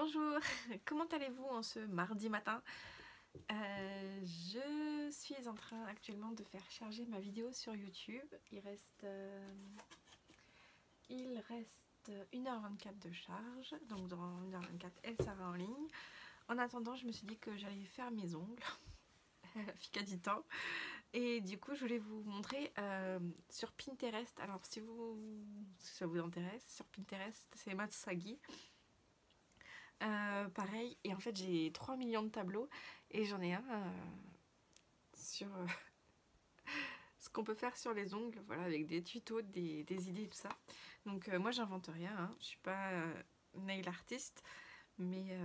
Bonjour, comment allez-vous en ce mardi matin? Je suis en train actuellement de faire charger ma vidéo sur YouTube. Il reste 1h24 de charge, donc dans 1h24 elle sera en ligne. En attendant, je me suis dit que j'allais faire mes ongles, fica du temps. Et du coup, je voulais vous montrer sur Pinterest. Alors si ça vous intéresse, sur Pinterest, c'est Matsagi. Pareil, et en fait j'ai 3 millions de tableaux et j'en ai un sur ce qu'on peut faire sur les ongles, voilà, avec des tutos, des idées, tout ça. Donc moi j'invente rien, hein. Je suis pas nail artiste, mais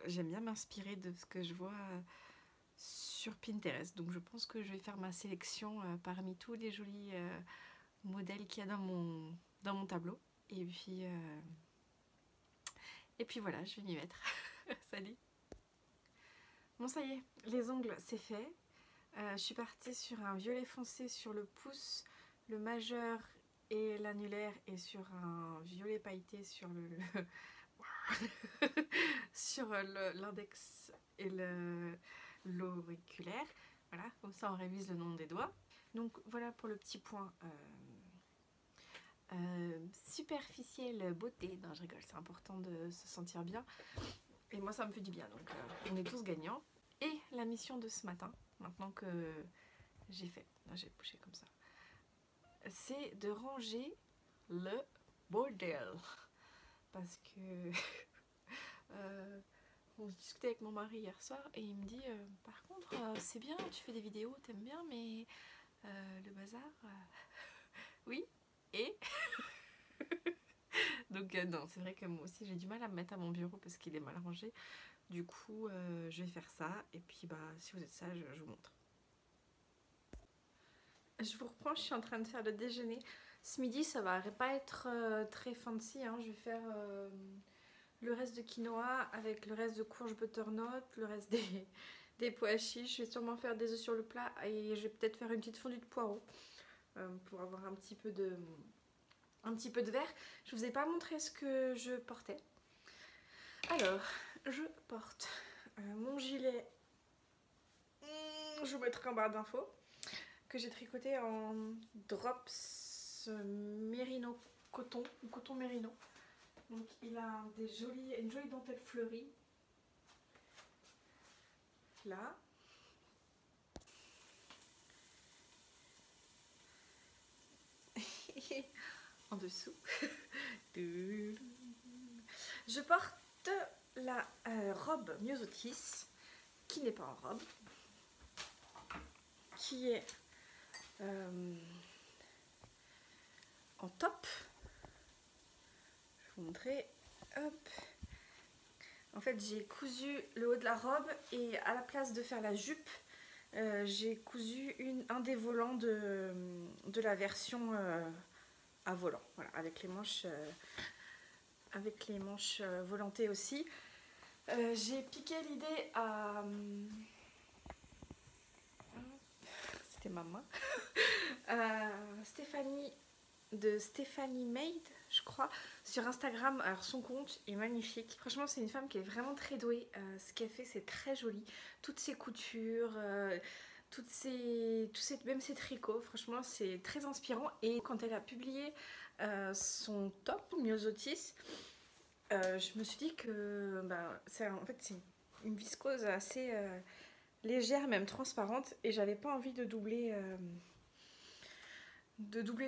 j'aime bien m'inspirer de ce que je vois sur Pinterest. Donc je pense que je vais faire ma sélection parmi tous les jolis modèles qu'il y a dans mon tableau. Et puis voilà, je vais m'y mettre. Salut! Bon, ça y est, les ongles c'est fait. Je suis partie sur un violet foncé sur le pouce, le majeur et l'annulaire, et sur un violet pailleté sur sur l'index et l'auriculaire. Voilà, comme ça on révise le nom des doigts. Donc voilà pour le petit point superficielle beauté. Non, je rigole, c'est important de se sentir bien. Et moi ça me fait du bien, donc on est tous gagnants. Et la mission de ce matin, maintenant que j'ai fait, là j'ai poussé comme ça, c'est de ranger le bordel. Parce que on se discutait avec mon mari hier soir et il me dit par contre c'est bien, tu fais des vidéos, t'aimes bien, mais le bazar, oui, et donc non, c'est vrai que moi aussi j'ai du mal à me mettre à mon bureau parce qu'il est mal rangé. Du coup je vais faire ça, et puis bah si vous êtes sage, je vous montre. Je vous reprends, je suis en train de faire le déjeuner. Ce midi ça va pas être très fancy, hein. Je vais faire le reste de quinoa avec le reste de courge butternut, le reste des pois chiches. Je vais sûrement faire des œufs sur le plat et je vais peut-être faire une petite fondue de poireaux pour avoir un petit peu de verre. Je vous ai pas montré ce que je portais. Alors, je porte mon gilet, je vous mettrai en barre d'infos, que j'ai tricoté en drops mérino coton, ou coton mérino. Donc il a une jolie dentelle fleurie là. En dessous. Je porte la robe Myosotis, qui n'est pas en robe, qui est en top. Je vais vous montrer. Hop. En fait j'ai cousu le haut de la robe et à la place de faire la jupe, j'ai cousu un des volants de la version à volant, voilà, avec les manches volantées aussi. J'ai piqué l'idée à c'était ma main Stéphanie de Stéphanie Made, je crois, sur Instagram. Alors son compte est magnifique, franchement c'est une femme qui est vraiment très douée. Ce qu'elle fait c'est très joli, toutes ses coutures, même ses tricots, franchement c'est très inspirant. Et quand elle a publié son top Myosotis, je me suis dit que en fait c'est une viscose assez légère, même transparente, et j'avais pas envie de doubler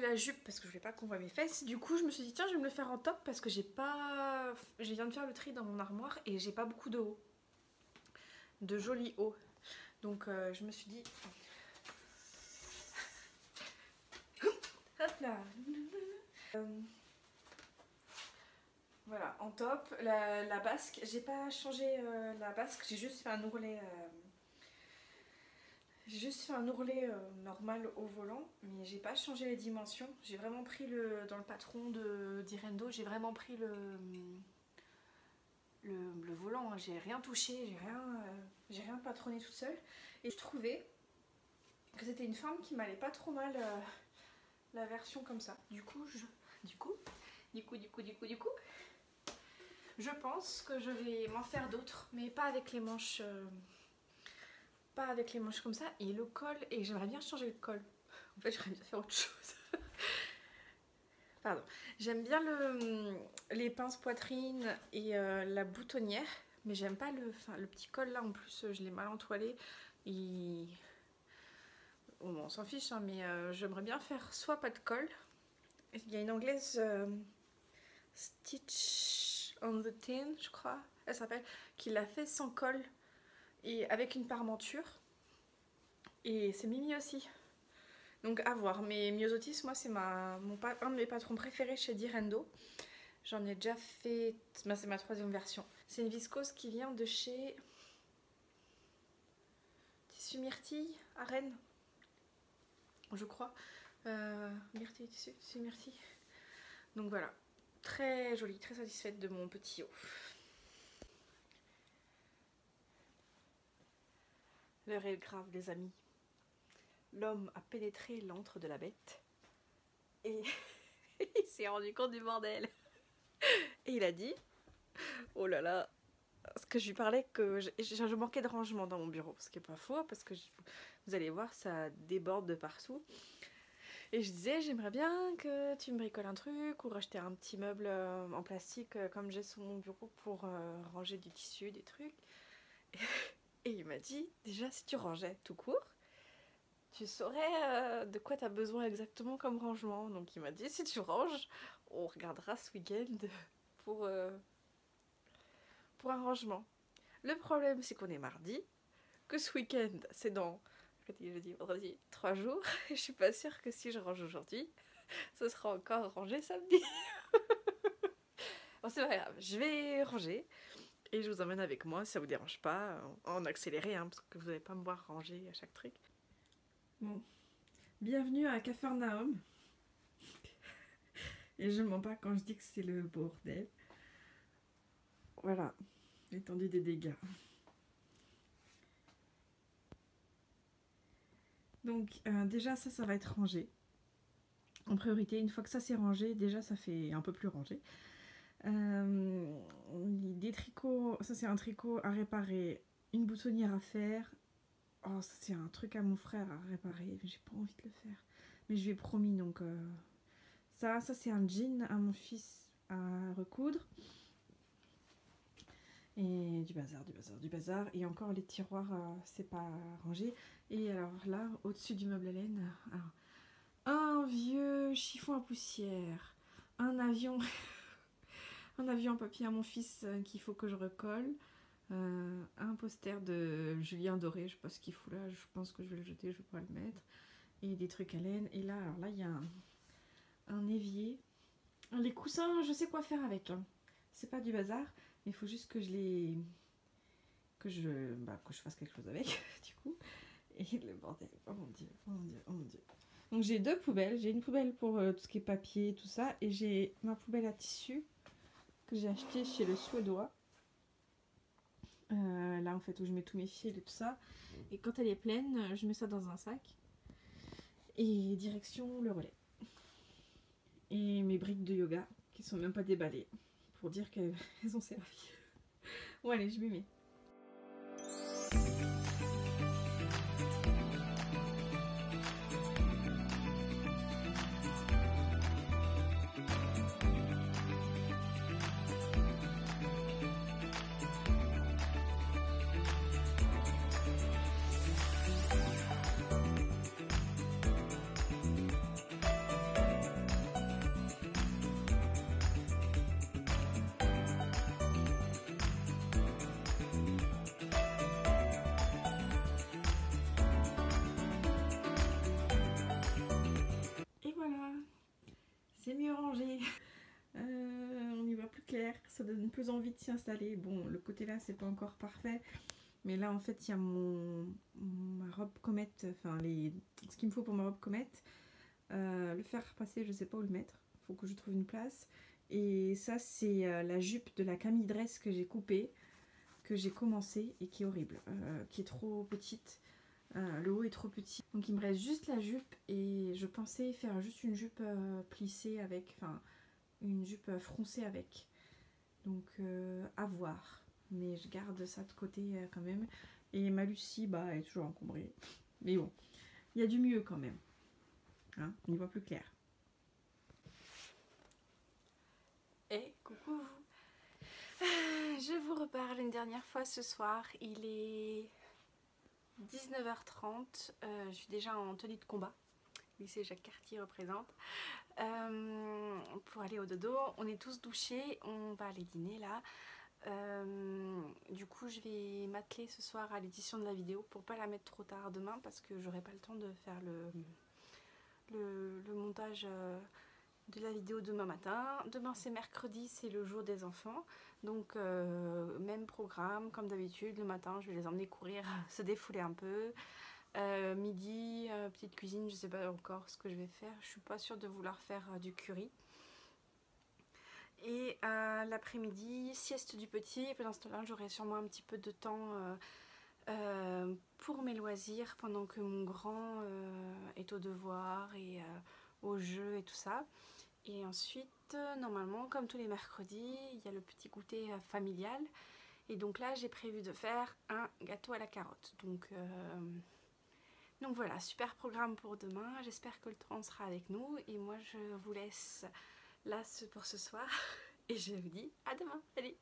la jupe parce que je voulais pas qu'on voit mes fesses. Du coup je me suis dit tiens, je vais me le faire en top parce que je viens de faire le tri dans mon armoire et j'ai pas beaucoup de haut, de jolis hauts. Donc je me suis dit hop là, voilà, en top. La basque, j'ai pas changé la basque, j'ai juste fait un ourlet. J'ai juste fait un ourlet normal au volant, mais j'ai pas changé les dimensions. J'ai vraiment pris dans le patron d'Irendo, j'ai vraiment pris le volant, hein. J'ai rien touché, j'ai rien patronné toute seule. Et je trouvais que c'était une forme qui m'allait pas trop mal, la version comme ça. Du coup, Je pense que je vais m'en faire d'autres, mais pas avec les manches pas avec les manches comme ça. Et le col, et j'aimerais bien changer le col. En fait, j'aimerais bien faire autre chose. Pardon. J'aime bien les pinces poitrine et la boutonnière, mais j'aime pas le petit col là. En plus, je l'ai mal entoilé. Et... Bon, on s'en fiche, hein, mais j'aimerais bien faire soit pas de col. Il y a une anglaise Stitch on the Tin, je crois, elle s'appelle, qui l'a fait sans col et avec une parmenture. Et c'est Mimi aussi. Donc à voir. Mais Myosotis, moi c'est un de mes patrons préférés chez Direndo. J'en ai déjà fait, c'est ma 3e version. C'est une viscose qui vient de chez Tissu Myrtille à Rennes, je crois. Myrtille, Tissu Myrtille. Donc voilà, très jolie, très satisfaite de mon petit haut. L'heure est grave, les amis. L'homme a pénétré l'antre de la bête et il s'est rendu compte du bordel. Et il a dit, oh là là, parce que je lui parlais que je manquais de rangement dans mon bureau, ce qui n'est pas faux, parce que vous allez voir, ça déborde de partout. Et je disais, j'aimerais bien que tu me bricoles un truc ou racheter un petit meuble en plastique comme j'ai sur mon bureau pour ranger du tissu, des trucs. Et il m'a dit, déjà si tu rangeais tout court, tu saurais de quoi tu as besoin exactement comme rangement. Donc il m'a dit, si tu ranges, on regardera ce week-end pour un rangement. Le problème, c'est qu'on est mardi, que ce week-end, c'est dans, jeudi, vendredi, 3 jours. Et je suis pas sûre que si je range aujourd'hui, ce sera encore rangé samedi. Bon, c'est pas grave, je vais ranger. Et je vous emmène avec moi, si ça vous dérange pas, en accéléré, hein, parce que vous n'allez pas me voir ranger à chaque truc. Bon, bienvenue à Capharnaüm. Et je ne mens pas quand je dis que c'est le bordel. Voilà, l'étendue des dégâts. Donc déjà ça va être rangé. En priorité, une fois que ça c'est rangé, déjà ça fait un peu plus rangé. Des tricots, ça c'est un tricot à réparer, une boutonnière à faire. Oh, ça c'est un truc à mon frère à réparer, mais j'ai pas envie de le faire. Mais je lui ai promis, donc ça c'est un jean à mon fils à recoudre. Et du bazar, du bazar, du bazar. Et encore les tiroirs, c'est pas rangé. Et alors là, au-dessus du meuble à laine, alors, un vieux chiffon à poussière, un avion, un avion en papier à mon fils qu'il faut que je recolle, un poster de Julien Doré, je sais pas ce qu'il fout là, je pense que je vais le jeter, je vais pas le mettre, et des trucs à laine. Et là, alors là, il y a un évier. Les coussins, je sais quoi faire avec. Hein. C'est pas du bazar, mais il faut juste que que je fasse quelque chose avec, du coup. Et le bordel, oh mon dieu, oh mon dieu, oh mon dieu. Donc j'ai 2 poubelles, j'ai une poubelle pour tout ce qui est papier, tout ça, et j'ai ma poubelle à tissu que j'ai acheté chez le Suédois. Là en fait où je mets tous mes fils et tout ça. Et quand elle est pleine, je mets ça dans un sac. Et direction le relais. Et mes briques de yoga qui sont même pas déballées pour dire qu'elles ont servi. Bon allez, je m'y mets. C'est mieux rangé. On y voit plus clair, ça donne plus envie de s'y installer. Bon, le côté là c'est pas encore parfait, mais là en fait il y a ma robe comète, enfin ce qu'il me faut pour ma robe comète. Le faire passer, je sais pas où le mettre, faut que je trouve une place. Et ça c'est la jupe de la Camille Dress que j'ai coupée, que j'ai commencé et qui est horrible, qui est trop petite. Le haut est trop petit, donc il me reste juste la jupe et je pensais faire juste une jupe plissée avec, enfin une jupe froncée avec. Donc à voir. Mais je garde ça de côté quand même. Et ma Lucie, bah, elle est toujours encombrée. Mais bon, il y a du mieux quand même. Hein, on y voit plus clair. Et coucou vous. Je vous reparle une dernière fois ce soir. Il est 19h30. Je suis déjà en tenue de combat. Lycée Jacques Cartier représente. Pour aller au dodo. On est tous douchés. On va aller dîner là. Du coup je vais m'atteler ce soir à l'édition de la vidéo pour pas la mettre trop tard demain parce que j'aurai pas le temps de faire le montage de la vidéo demain matin. Demain c'est mercredi, c'est le jour des enfants, donc même programme comme d'habitude. Le matin je vais les emmener courir, se défouler un peu. Midi, petite cuisine, je sais pas encore ce que je vais faire, je suis pas sûre de vouloir faire du curry. Et l'après-midi, sieste du petit. Pendant ce temps-là, j'aurai sûrement un petit peu de temps pour mes loisirs pendant que mon grand est au devoir et au jeu et tout ça. Et ensuite, normalement, comme tous les mercredis, il y a le petit goûter familial. Et donc là, j'ai prévu de faire un gâteau à la carotte. Donc voilà, super programme pour demain. J'espère que le temps sera avec nous. Et moi, je vous laisse là pour ce soir. Et je vous dis à demain. Salut!